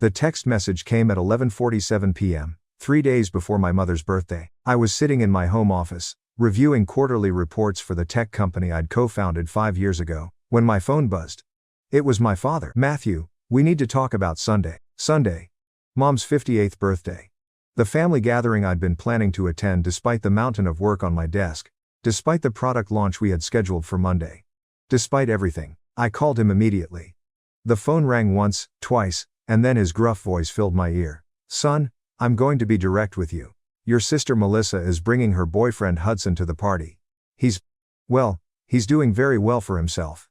The text message came at 11:47 p.m., 3 days before my mother's birthday. I was sitting in my home office, reviewing quarterly reports for the tech company I'd co-founded 5 years ago, when my phone buzzed. It was my father. "Matthew, we need to talk about Sunday." Sunday. Mom's 58th birthday. The family gathering I'd been planning to attend despite the mountain of work on my desk, despite the product launch we had scheduled for Monday. Despite everything, I called him immediately. The phone rang once, twice, and then his gruff voice filled my ear. "Son, I'm going to be direct with you. Your sister Melissa is bringing her boyfriend Hudson to the party. He's doing very well for himself.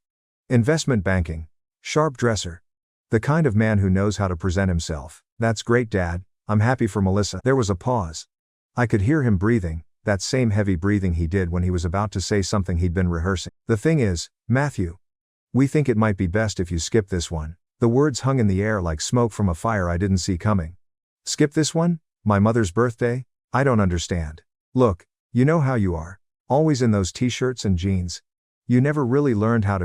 Investment banking. Sharp dresser. The kind of man who knows how to present himself." "That's great, Dad. I'm happy for Melissa." There was a pause. I could hear him breathing, that same heavy breathing he did when he was about to say something he'd been rehearsing. "The thing is, Matthew, we think it might be best if you skip this one." The words hung in the air like smoke from a fire I didn't see coming. "Skip this one? My mother's birthday? I don't understand. Look, you know how you are. Always in those t-shirts and jeans. You never really learned how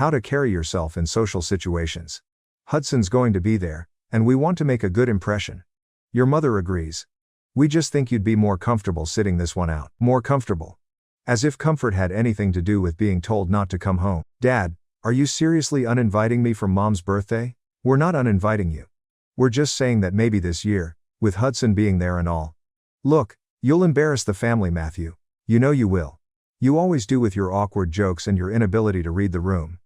to carry yourself in social situations. Hudson's going to be there, and we want to make a good impression. Your mother agrees. We just think you'd be more comfortable sitting this one out." More comfortable. As if comfort had anything to do with being told not to come home. "Dad, are you seriously uninviting me from Mom's birthday?" "We're not uninviting you. We're just saying that maybe this year, with Hudson being there and all. Look, you'll embarrass the family, Matthew. You know you will. You always do with your awkward jokes and your inability to read the room.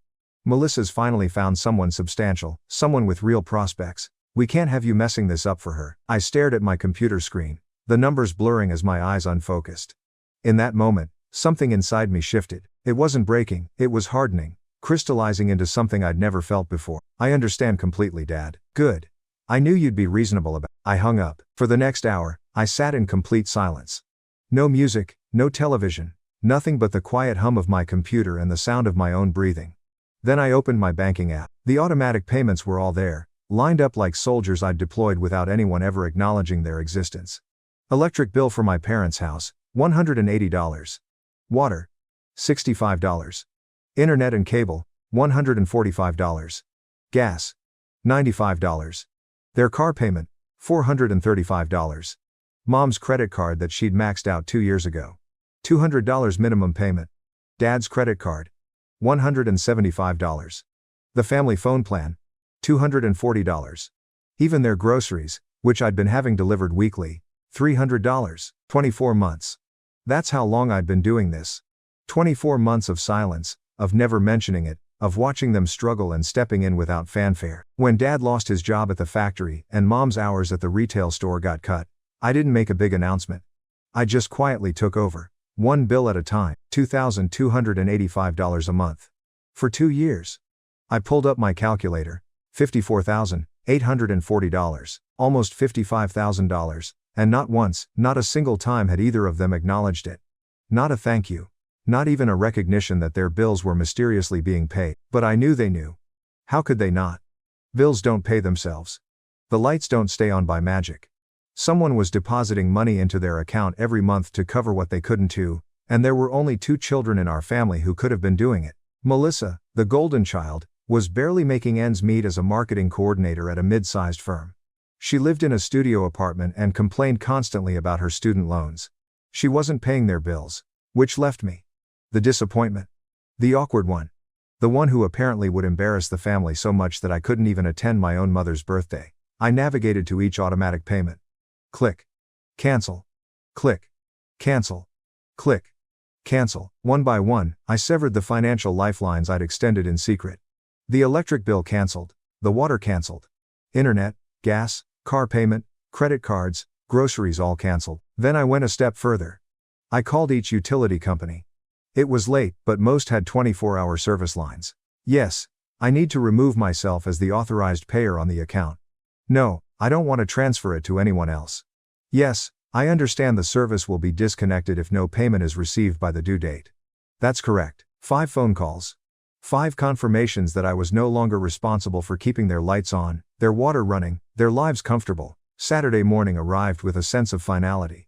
Melissa's finally found someone substantial, someone with real prospects. We can't have you messing this up for her." I stared at my computer screen, the numbers blurring as my eyes unfocused. In that moment, something inside me shifted. It wasn't breaking, it was hardening, crystallizing into something I'd never felt before. "I understand completely, Dad." "Good. I knew you'd be reasonable about it." I hung up. For the next hour, I sat in complete silence. No music, no television, nothing but the quiet hum of my computer and the sound of my own breathing. Then I opened my banking app. The automatic payments were all there, lined up like soldiers I'd deployed without anyone ever acknowledging their existence. Electric bill for my parents' house, $180. Water, $65. Internet and cable, $145. Gas, $95. Their car payment, $435. Mom's credit card that she'd maxed out 2 years ago. $200 minimum payment. Dad's credit card, $175. The family phone plan, $240. Even their groceries, which I'd been having delivered weekly, $300. 24 months. That's how long I'd been doing this. 24 months of silence, of never mentioning it, of watching them struggle and stepping in without fanfare. When Dad lost his job at the factory and Mom's hours at the retail store got cut, I didn't make a big announcement. I just quietly took over, one bill at a time, $2,285 a month. For 2 years. I pulled up my calculator, $54,840, almost $55,000, and not once, not a single time had either of them acknowledged it. Not a thank you. Not even a recognition that their bills were mysteriously being paid. But I knew they knew. How could they not? Bills don't pay themselves. The lights don't stay on by magic. Someone was depositing money into their account every month to cover what they couldn't do, and there were only 2 children in our family who could have been doing it. Melissa, the golden child, was barely making ends meet as a marketing coordinator at a mid-sized firm. She lived in a studio apartment and complained constantly about her student loans. She wasn't paying their bills. Which left me. The disappointment. The awkward one. The one who apparently would embarrass the family so much that I couldn't even attend my own mother's birthday. I navigated to each automatic payment. Click. Cancel. Click. Cancel. Click. Cancel. One by one, I severed the financial lifelines I'd extended in secret. The electric bill canceled. The water canceled. Internet, gas, car payment, credit cards, groceries all canceled. Then I went a step further. I called each utility company. It was late, but most had 24-hour service lines. Yes, I need to remove myself as the authorized payer on the account. No, I don't want to transfer it to anyone else. Yes, I understand the service will be disconnected if no payment is received by the due date. That's correct. 5 phone calls. 5 confirmations that I was no longer responsible for keeping their lights on, their water running, their lives comfortable. Saturday morning arrived with a sense of finality.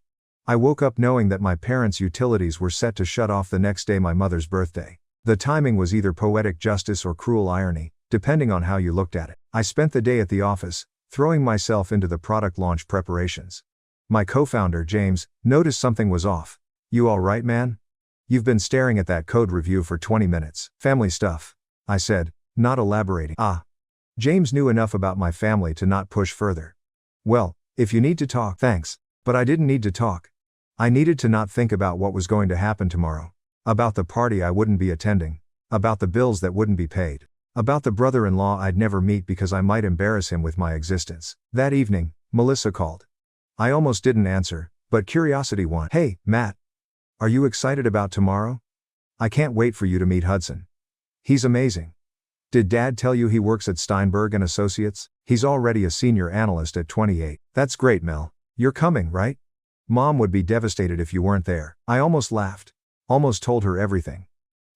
I woke up knowing that my parents' utilities were set to shut off the next day, my mother's birthday. The timing was either poetic justice or cruel irony, depending on how you looked at it. I spent the day at the office, throwing myself into the product launch preparations. My co-founder, James, noticed something was off. "You all right, man? You've been staring at that code review for 20 minutes. Family stuff," I said, not elaborating. "Ah." James knew enough about my family to not push further. "Well, if you need to talk, thanks. But I didn't need to talk. I needed to not think about what was going to happen tomorrow. About the party I wouldn't be attending. About the bills that wouldn't be paid. About the brother-in-law I'd never meet because I might embarrass him with my existence." That evening, Melissa called. I almost didn't answer, but curiosity won. "Hey, Matt. Are you excited about tomorrow? I can't wait for you to meet Hudson. He's amazing. Did Dad tell you he works at Steinberg and Associates? He's already a senior analyst at 28. That's great, Mel. You're coming, right? Mom would be devastated if you weren't there." I almost laughed. Almost told her everything.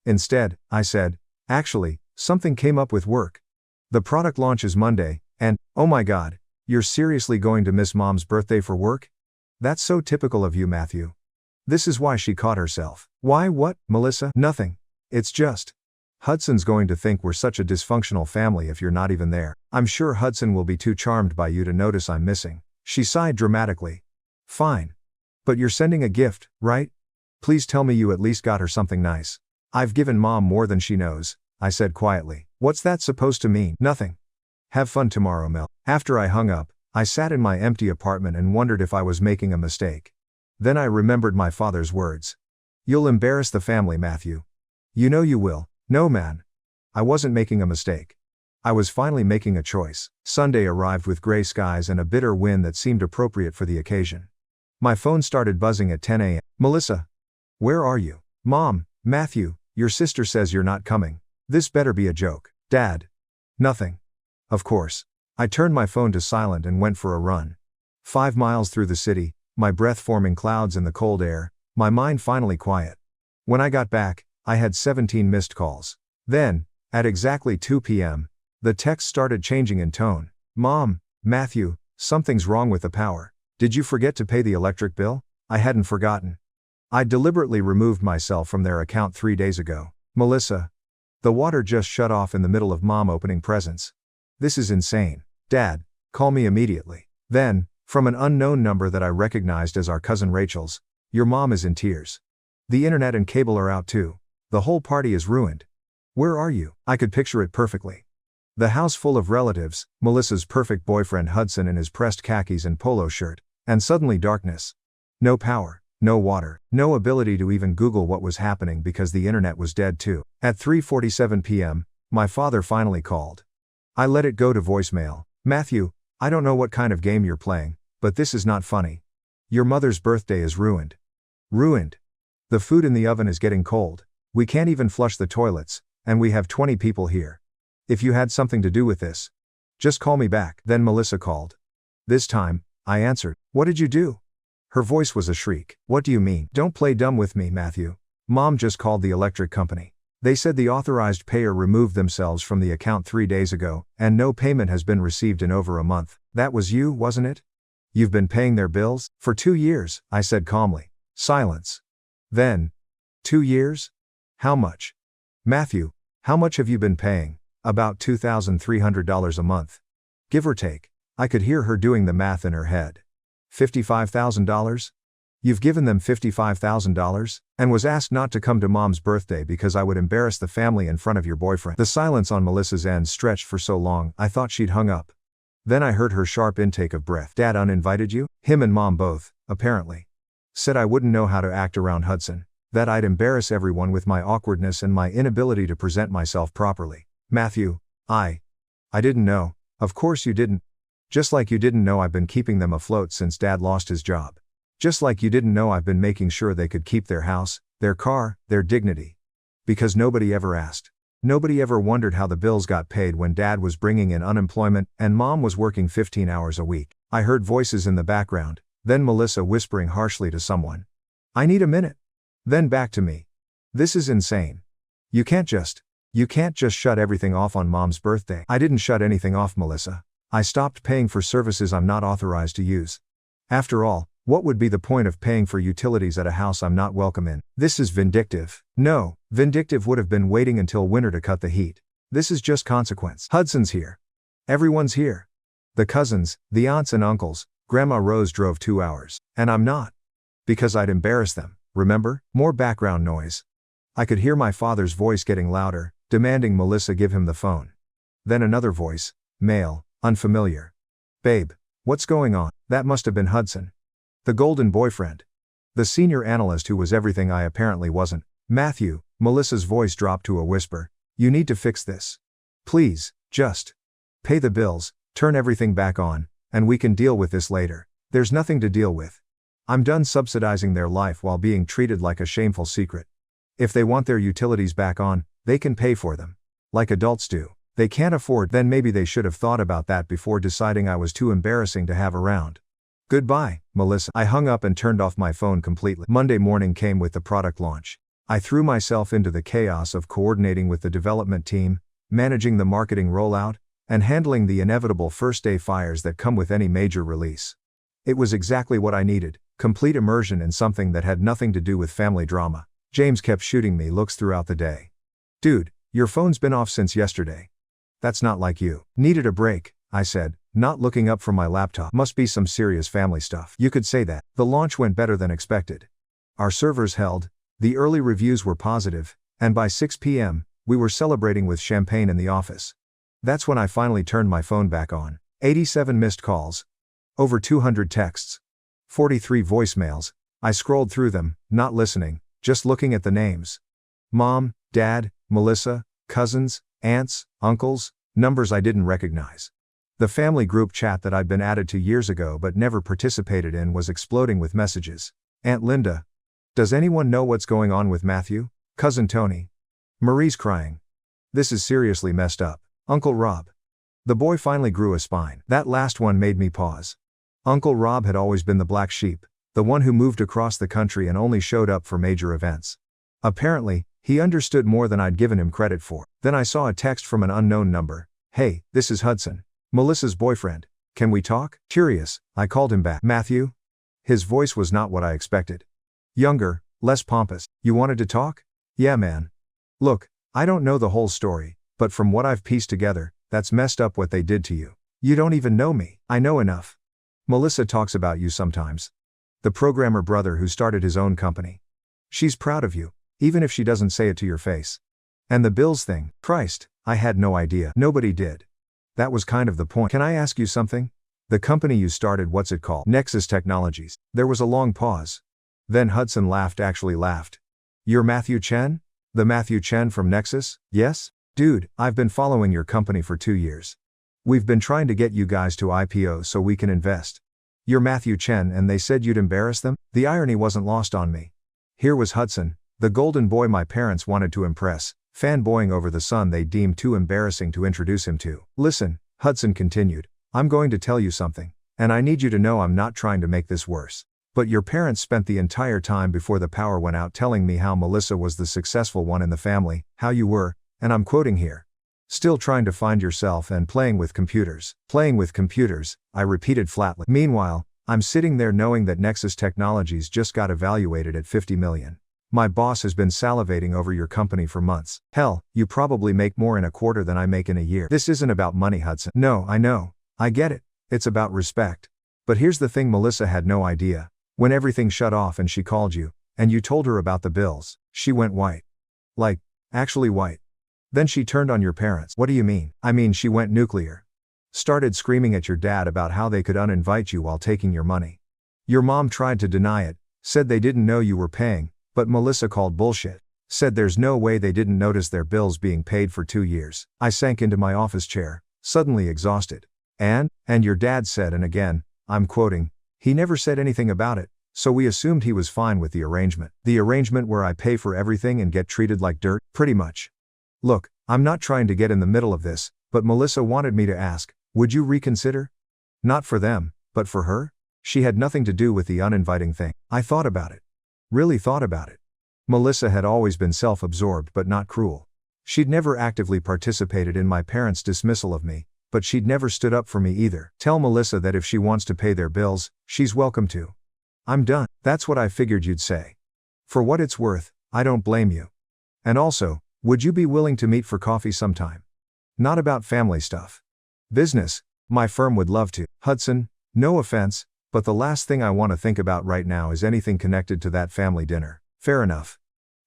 Instead, I said, "Actually, something came up with work. The product launch is Monday, and, oh my God, you're seriously going to miss Mom's birthday for work? That's so typical of you, Matthew." This is why she caught herself. "Why what, Melissa?" "Nothing. It's just. Hudson's going to think we're such a dysfunctional family if you're not even there. I'm sure Hudson will be too charmed by you to notice I'm missing." She sighed dramatically. "Fine. But you're sending a gift, right? Please tell me you at least got her something nice." "I've given Mom more than she knows," I said quietly. "What's that supposed to mean?" "Nothing. Have fun tomorrow, Mel." After I hung up, I sat in my empty apartment and wondered if I was making a mistake. Then I remembered my father's words. "You'll embarrass the family, Matthew. You know you will." No, man. I wasn't making a mistake. I was finally making a choice. Sunday arrived with gray skies and a bitter wind that seemed appropriate for the occasion. My phone started buzzing at 10 a.m. "Melissa. Where are you?" "Mom, Matthew, your sister says you're not coming. This better be a joke." "Dad. Nothing. Of course." I turned my phone to silent and went for a run. 5 miles through the city, my breath forming clouds in the cold air, my mind finally quiet. When I got back, I had 17 missed calls. Then, at exactly 2 p.m., the text started changing in tone. "Mom, Matthew, something's wrong with the power. Did you forget to pay the electric bill?" I hadn't forgotten. I deliberately removed myself from their account 3 days ago. "Melissa. The water just shut off in the middle of Mom opening presents. This is insane. Dad, call me immediately." Then, from an unknown number that I recognized as our cousin Rachel's, "Your mom is in tears. The internet and cable are out too. The whole party is ruined." "Where are you?" I could picture it perfectly. The house full of relatives, Melissa's perfect boyfriend Hudson in his pressed khakis and polo shirt, and suddenly darkness. No power, no water, no ability to even Google what was happening because the internet was dead too. At 3:47 p.m., my father finally called. I let it go to voicemail. "Matthew, I don't know what kind of game you're playing, but this is not funny. Your mother's birthday is ruined. Ruined. The food in the oven is getting cold. We can't even flush the toilets, and we have 20 people here. If you had something to do with this, just call me back." Then Melissa called. This time, I answered. "What did you do?" Her voice was a shriek. "What do you mean?" "Don't play dumb with me, Matthew. Mom just called the electric company. They said the authorized payer removed themselves from the account 3 days ago, and no payment has been received in over a month." "That was you, wasn't it? You've been paying their bills?" "For 2 years, I said calmly. Silence. Then, 2 years? How much?" "Matthew, how much have you been paying?" "About $2,300 a month. Give or take." I could hear her doing the math in her head. $55,000? "You've given them $55,000? And was asked not to come to Mom's birthday because I would embarrass the family in front of your boyfriend." The silence on Melissa's end stretched for so long I thought she'd hung up. Then I heard her sharp intake of breath. "Dad uninvited you?" "Him and Mom both, apparently. Said I wouldn't know how to act around Hudson. That I'd embarrass everyone with my awkwardness and my inability to present myself properly." "Matthew, I didn't know." "Of course you didn't. Just like you didn't know I've been keeping them afloat since Dad lost his job. Just like you didn't know I've been making sure they could keep their house, their car, their dignity. Because nobody ever asked. Nobody ever wondered how the bills got paid when Dad was bringing in unemployment and Mom was working 15 hours a week." I heard voices in the background, then Melissa whispering harshly to someone. "I need a minute." Then back to me. "This is insane. You can't just shut everything off on Mom's birthday." "I didn't shut anything off, Melissa. I stopped paying for services I'm not authorized to use. After all, what would be the point of paying for utilities at a house I'm not welcome in?" "This is vindictive." "No, vindictive would have been waiting until winter to cut the heat. This is just consequence. Hudson's here. Everyone's here. The cousins, the aunts and uncles, Grandma Rose drove 2 hours. And I'm not. Because I'd embarrass them, remember? More background noise. I could hear my father's voice getting louder, demanding Melissa give him the phone. Then another voice, male, unfamiliar. Babe, what's going on? That must have been Hudson. The golden boyfriend. The senior analyst who was everything I apparently wasn't. Matthew, Melissa's voice dropped to a whisper. You need to fix this. Please, just pay the bills, turn everything back on, and we can deal with this later. There's nothing to deal with. I'm done subsidizing their life while being treated like a shameful secret. If they want their utilities back on, they can pay for them. Like adults do. They can't afford, then maybe they should have thought about that before deciding I was too embarrassing to have around. Goodbye, Melissa. I hung up and turned off my phone completely. Monday morning came with the product launch. I threw myself into the chaos of coordinating with the development team, managing the marketing rollout, and handling the inevitable first-day fires that come with any major release. It was exactly what I needed, complete immersion in something that had nothing to do with family drama. James kept shooting me looks throughout the day. Dude, your phone's been off since yesterday. That's not like you. Needed a break, I said, not looking up from my laptop. Must be some serious family stuff. You could say that. The launch went better than expected. Our servers held, the early reviews were positive, and by 6 p.m., we were celebrating with champagne in the office. That's when I finally turned my phone back on. 87 missed calls. Over 200 texts. 43 voicemails. I scrolled through them, not listening, just looking at the names. Mom, Dad, Melissa, cousins, aunts, uncles, numbers I didn't recognize. The family group chat that I'd been added to years ago but never participated in was exploding with messages. Aunt Linda. Does anyone know what's going on with Matthew? Cousin Tony. Marie's crying. This is seriously messed up. Uncle Rob. The boy finally grew a spine. That last one made me pause. Uncle Rob had always been the black sheep, the one who moved across the country and only showed up for major events. Apparently, he understood more than I'd given him credit for. Then I saw a text from an unknown number. Hey, this is Hudson. Melissa's boyfriend. Can we talk? Curious, I called him back. Matthew? His voice was not what I expected. Younger, less pompous. You wanted to talk? Yeah, man. Look, I don't know the whole story, but from what I've pieced together, that's messed up what they did to you. You don't even know me. I know enough. Melissa talks about you sometimes. The programmer brother who started his own company. She's proud of you, even if she doesn't say it to your face. And the bills thing, Christ, I had no idea. Nobody did. That was kind of the point. Can I ask you something? The company you started, what's it called? Nexus Technologies. There was a long pause. Then Hudson actually laughed. You're Matthew Chen? The Matthew Chen from Nexus? Yes? Dude, I've been following your company for 2 years. We've been trying to get you guys to IPO so we can invest. You're Matthew Chen and they said you'd embarrass them? The irony wasn't lost on me. Here was Hudson, the golden boy my parents wanted to impress, fanboying over the son they deemed too embarrassing to introduce him to. Listen, Hudson continued, I'm going to tell you something, and I need you to know I'm not trying to make this worse. But your parents spent the entire time before the power went out telling me how Melissa was the successful one in the family, how you were, and I'm quoting here, still trying to find yourself and playing with computers. Playing with computers, I repeated flatly. Meanwhile, I'm sitting there knowing that Nexus Technologies just got evaluated at $50 million. My boss has been salivating over your company for months. Hell, you probably make more in a quarter than I make in a year. This isn't about money, Hudson. No, I know. I get it. It's about respect. But here's the thing, Melissa had no idea. When everything shut off and she called you, and you told her about the bills, she went white. Like, actually white. Then she turned on your parents. What do you mean? I mean she went nuclear. Started screaming at your dad about how they could uninvite you while taking your money. Your mom tried to deny it, said they didn't know you were paying, but Melissa called bullshit. Said there's no way they didn't notice their bills being paid for 2 years. I sank into my office chair, suddenly exhausted. And your dad said, and again, I'm quoting, he never said anything about it, so we assumed he was fine with the arrangement. The arrangement where I pay for everything and get treated like dirt, pretty much. Look, I'm not trying to get in the middle of this, but Melissa wanted me to ask, would you reconsider? Not for them, but for her? She had nothing to do with the uninviting thing. I thought about it. Really thought about it. Melissa had always been self-absorbed but not cruel. She'd never actively participated in my parents' dismissal of me, but she'd never stood up for me either. Tell Melissa that if she wants to pay their bills, she's welcome to. I'm done. That's what I figured you'd say. For what it's worth, I don't blame you. And also, would you be willing to meet for coffee sometime? Not about family stuff. Business, My firm would love to. Hudson, no offense, but the last thing I want to think about right now is anything connected to that family dinner. Fair enough.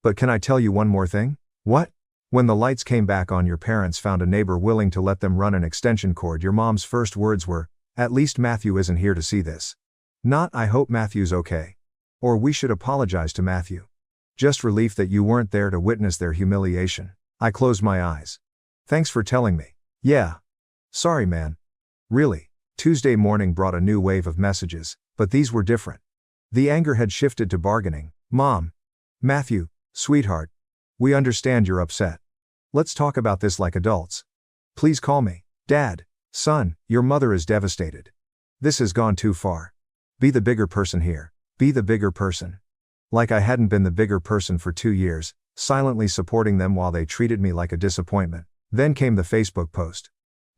But can I tell you one more thing? What? When the lights came back on, your parents found a neighbor willing to let them run an extension cord. Your mom's first words were, "At least Matthew isn't here to see this." Not, "I hope Matthew's okay." Or, "We should apologize to Matthew." Just relief that you weren't there to witness their humiliation. I closed my eyes. Thanks for telling me. Yeah. Sorry, man. Really. Tuesday morning brought a new wave of messages, but these were different. The anger had shifted to bargaining. "Mom. Matthew, sweetheart. We understand you're upset. Let's talk about this like adults. Please call me. Dad. Son, your mother is devastated. This has gone too far. Be the bigger person here. Be the bigger person." Like I hadn't been the bigger person for 2 years, silently supporting them while they treated me like a disappointment. Then came the Facebook post.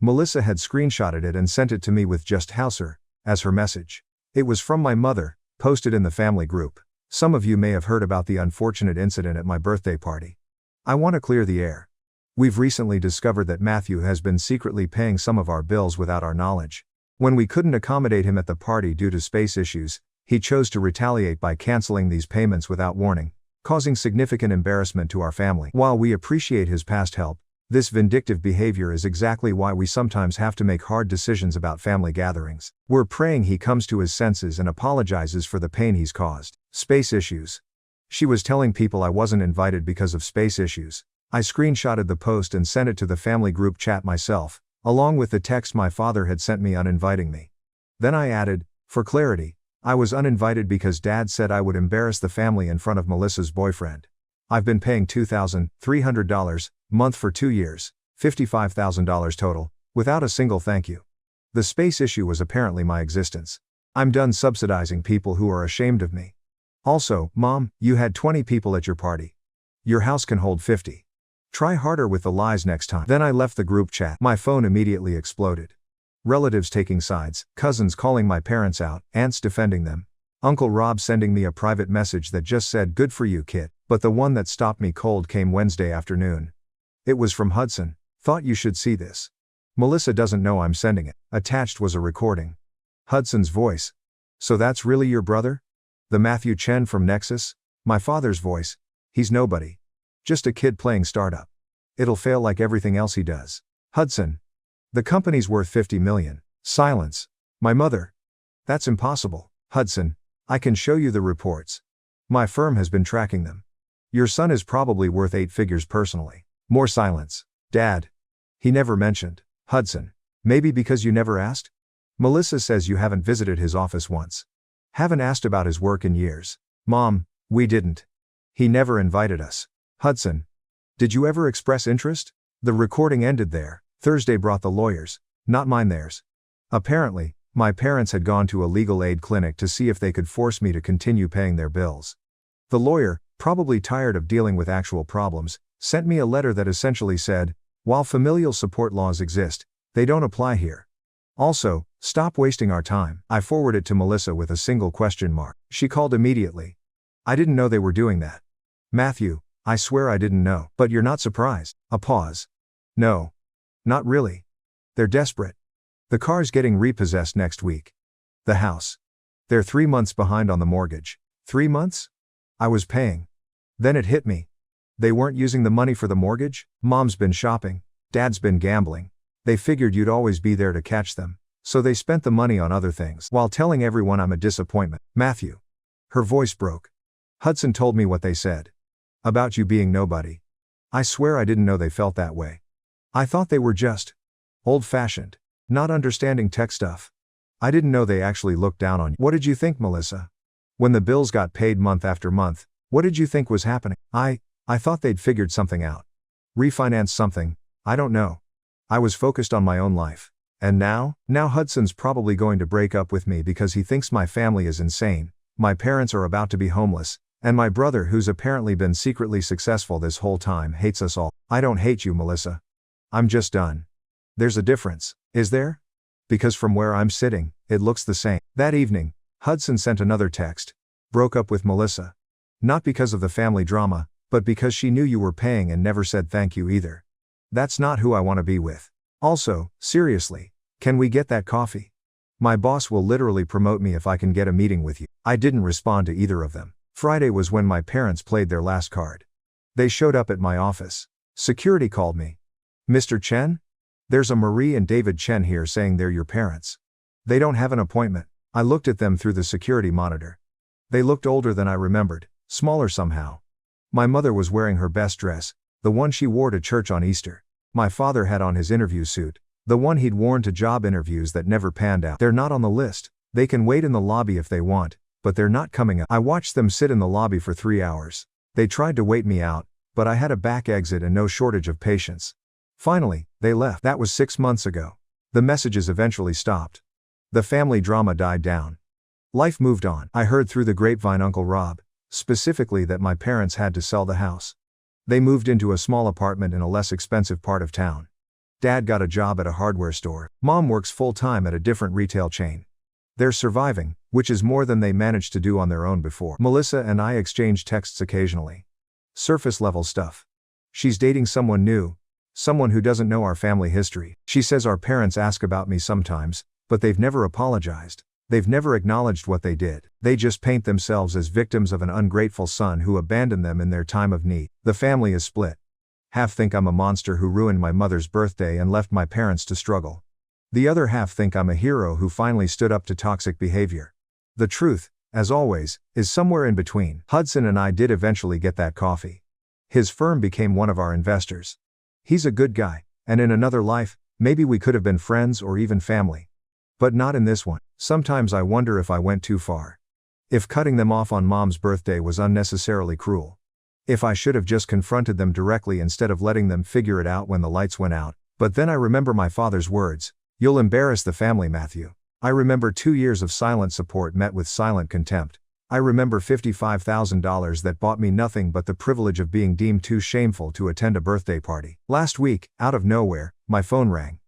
Melissa had screenshotted it and sent it to me with "just Hauser" as her message. It was from my mother, posted in the family group. Some of you may have heard about the unfortunate incident at my birthday party. I want to clear the air. We've recently discovered that Matthew has been secretly paying some of our bills without our knowledge. When we couldn't accommodate him at the party due to space issues, he chose to retaliate by canceling these payments without warning, causing significant embarrassment to our family. While we appreciate his past help, this vindictive behavior is exactly why we sometimes have to make hard decisions about family gatherings. We're praying he comes to his senses and apologizes for the pain he's caused. Space issues. She was telling people I wasn't invited because of space issues. I screenshotted the post and sent it to the family group chat myself, along with the text my father had sent me uninviting me. Then I added, for clarity, I was uninvited because Dad said I would embarrass the family in front of Melissa's boyfriend. I've been paying $2,300 a month for 2 years, $55,000 total, without a single thank you. The space issue was apparently my existence. I'm done subsidizing people who are ashamed of me. Also, Mom, you had 20 people at your party. Your house can hold 50. Try harder with the lies next time. Then I left the group chat. My phone immediately exploded. Relatives taking sides, cousins calling my parents out, aunts defending them. Uncle Rob sending me a private message that just said, "Good for you, kid." But the one that stopped me cold came Wednesday afternoon. It was from Hudson. "Thought you should see this. Melissa doesn't know I'm sending it." Attached was a recording. Hudson's voice. "So that's really your brother? The Matthew Chen from Nexus?" My father's voice. "He's nobody. Just a kid playing startup. It'll fail like everything else he does." Hudson. "The company's worth $50 million. Silence. My mother. "That's impossible." Hudson. "I can show you the reports. My firm has been tracking them. Your son is probably worth 8 figures personally." More silence. "Dad. He never mentioned." Hudson. "Maybe because you never asked? Melissa says you haven't visited his office once. Haven't asked about his work in years." Mom. "We didn't. He never invited us." Hudson. "Did you ever express interest?" The recording ended there. Thursday brought the lawyers. Not mine, theirs. Apparently, my parents had gone to a legal aid clinic to see if they could force me to continue paying their bills. The lawyer, probably tired of dealing with actual problems, sent me a letter that essentially said, "While familial support laws exist, they don't apply here. Also, stop wasting our time." I forwarded it to Melissa with a single question mark. She called immediately. "I didn't know they were doing that. Matthew, I swear I didn't know." "But you're not surprised." A pause. "No. Not really. They're desperate. The car's getting repossessed next week. The house. They're 3 months behind on the mortgage." 3 months? I was paying. Then it hit me. They weren't using the money for the mortgage? Mom's been shopping. Dad's been gambling. They figured you'd always be there to catch them. So they spent the money on other things, while telling everyone I'm a disappointment. Matthew. Her voice broke. Hudson told me what they said. About you being nobody. I swear I didn't know they felt that way. I thought they were just old-fashioned, not understanding tech stuff. I didn't know they actually looked down on you. What did you think, Melissa? When the bills got paid month after month, what did you think was happening? I thought they'd figured something out. Refinanced something, I don't know. I was focused on my own life. And now Hudson's probably going to break up with me because he thinks my family is insane, my parents are about to be homeless, and my brother, who's apparently been secretly successful this whole time, hates us all. I don't hate you, Melissa. I'm just done. There's a difference, is there? Because from where I'm sitting, it looks the same. That evening, Hudson sent another text. Broke up with Melissa. Not because of the family drama, but because she knew you were paying and never said thank you either. That's not who I want to be with. Also, seriously, Can we get that coffee? My boss will literally promote me if I can get a meeting with you. I didn't respond to either of them. Friday was when my parents played their last card. They showed up at my office. Security called me. Mr. Chen? There's a Marie and David Chen here saying they're your parents. They don't have an appointment. I looked at them through the security monitor. They looked older than I remembered, smaller somehow. My mother was wearing her best dress, the one she wore to church on Easter. My father had on his interview suit, the one he'd worn to job interviews that never panned out. They're not on the list. They can wait in the lobby if they want, but they're not coming up. I watched them sit in the lobby for 3 hours. They tried to wait me out, but I had a back exit and no shortage of patience. Finally, they left. That was 6 months ago. The messages eventually stopped. The family drama died down. Life moved on. I heard through the grapevine Uncle Rob, specifically that my parents had to sell the house. They moved into a small apartment in a less expensive part of town. Dad got a job at a hardware store. Mom works full-time at a different retail chain. They're surviving, which is more than they managed to do on their own before. Melissa and I exchange texts occasionally. Surface-level stuff. She's dating someone new, someone who doesn't know our family history. She says our parents ask about me sometimes, but they've never apologized. They've never acknowledged what they did. They just paint themselves as victims of an ungrateful son who abandoned them in their time of need. The family is split. Half think I'm a monster who ruined my mother's birthday and left my parents to struggle. The other half think I'm a hero who finally stood up to toxic behavior. The truth, as always, is somewhere in between. Hudson and I did eventually get that coffee. His firm became one of our investors. He's a good guy, and in another life, maybe we could have been friends or even family. But not in this one. Sometimes I wonder if I went too far. If cutting them off on Mom's birthday was unnecessarily cruel. If I should have just confronted them directly instead of letting them figure it out when the lights went out. But then I remember my father's words, "You'll embarrass the family, Matthew." I remember 2 years of silent support met with silent contempt. I remember $55,000 that bought me nothing but the privilege of being deemed too shameful to attend a birthday party. Last week, out of nowhere, my phone rang.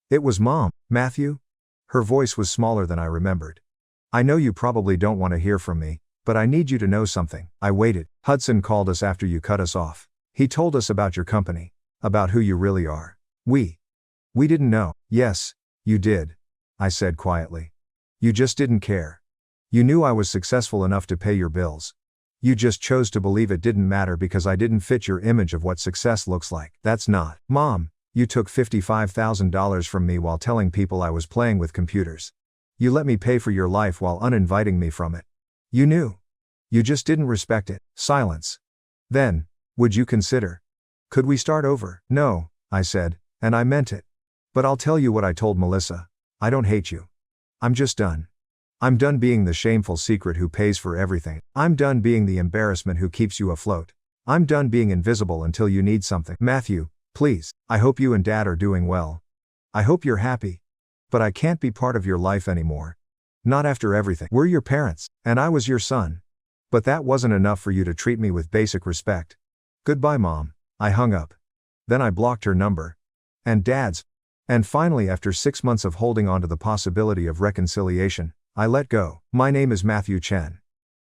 It was Mom. "Matthew?" Her voice was smaller than I remembered. "I know you probably don't want to hear from me, but I need you to know something." I waited. "Hudson called us after you cut us off. He told us about your company, about who you really are. We didn't know." "Yes, you did," I said quietly. "You just didn't care. You knew I was successful enough to pay your bills. You just chose to believe it didn't matter because I didn't fit your image of what success looks like." "That's not." "Mom, you took $55,000 from me while telling people I was playing with computers. You let me pay for your life while uninviting me from it. You knew. You just didn't respect it." Silence. "Then, would you consider? Could we start over?" "No," I said, and I meant it. "But I'll tell you what I told Melissa. I don't hate you. I'm just done. I'm done being the shameful secret who pays for everything. I'm done being the embarrassment who keeps you afloat. I'm done being invisible until you need something. Matthew, please, I hope you and Dad are doing well. I hope you're happy. But I can't be part of your life anymore. Not after everything. We're your parents, and I was your son. But that wasn't enough for you to treat me with basic respect. Goodbye, Mom." I hung up. Then I blocked her number. And Dad's. And finally, after 6 months of holding on to the possibility of reconciliation, I let go. My name is Matthew Chen.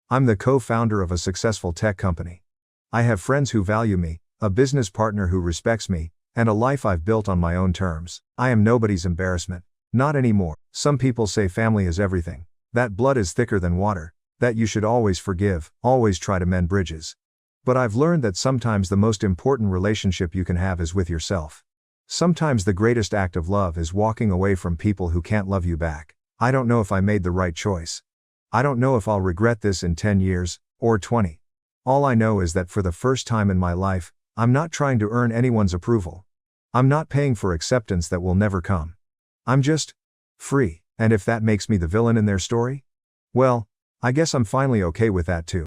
I'm the co-founder of a successful tech company. I have friends who value me, a business partner who respects me, and a life I've built on my own terms. I am nobody's embarrassment. Not anymore. Some people say family is everything. That blood is thicker than water. That you should always forgive, always try to mend bridges. But I've learned that sometimes the most important relationship you can have is with yourself. Sometimes the greatest act of love is walking away from people who can't love you back. I don't know if I made the right choice. I don't know if I'll regret this in 10 years, or 20. All I know is that for the first time in my life, I'm not trying to earn anyone's approval. I'm not paying for acceptance that will never come. I'm just free. And if that makes me the villain in their story, well, I guess I'm finally okay with that too.